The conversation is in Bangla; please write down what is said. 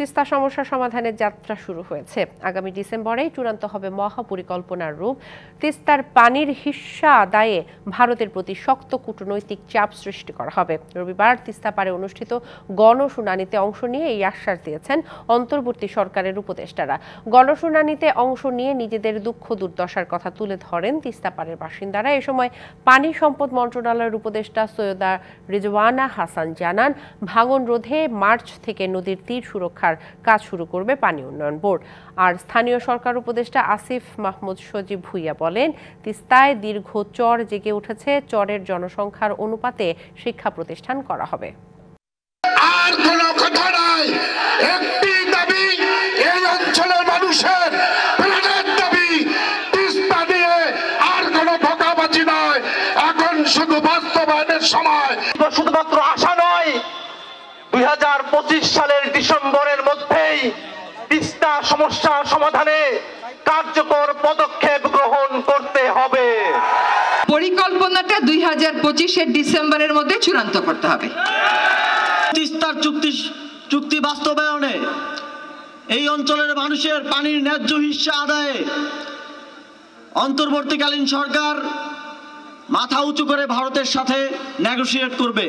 তিস্তা সমস্যা সমাধানের যাত্রা শুরু হয়েছে। আগামী ডিসেম্বরেই চূড়ান্ত হবে মহাপরিকল্পনার রূপ। তিস্তার পানির হিস্যা আদায়ে ভারতের প্রতি শক্ত কূটনৈতিক চাপ সৃষ্টি করা হবে। রবিবার তিস্তা পাড়ে অনুষ্ঠিত গণশুনানিতে অংশ নিয়ে এই আশ্বাস দিয়েছেন অন্তর্বর্তী সরকারের উপদেষ্টারা। গণশুনানিতে অংশ নিয়ে নিজেদের দুঃখ দুর্দশার কথা তুলে ধরেন তিস্তা পাড়ের বাসিন্দারা। এ সময় পানি সম্পদ মন্ত্রণালয়ের উপদেষ্টা সৈয়দা রিজওয়ানা হাসান জানান, ভাঙন রোধে মার্চ থেকে নদীর তীর সুরক্ষার কাজ শুরু করবে পানি উন্নয়ন বোর্ড। আর স্থানীয় সরকার উপদেষ্টা আসিফ মাহমুদ সজীব ভুইয়া বলেন, তিস্তায় দীর্ঘ চর জেগে উঠেছে। চরের জনসংখ্যার অনুপাতে শিক্ষা প্রতিষ্ঠান করা হবে। আর কোনো কথা নাই, একটি দাবি এই অঞ্চলের মানুষের প্রাণের দাবি। তিস্তা নিয়ে আর কোনো ধোঁকাবাজি নয়, এখন শুধু বাস্তবায়নের সময়। শুধুমাত্র আশা নয়, 2025 সালের ডিসেম্বরের মধ্যেই তিস্তা সমস্যা সমাধানে কার্যকর পদক্ষেপ গ্রহণ করতে হবে। পরিকল্পনাটা 2025-এর ডিসেম্বরের মধ্যে চূড়ান্ত করতে হবে। তিস্তার চুক্তি বাস্তবায়নে এই অঞ্চলের মানুষের পানির ন্যায্য হিস্যা আদায়ে অন্তর্বর্তীকালীন সরকার মাথা উঁচু করে ভারতের সাথে নেগোশিয়েট করবে।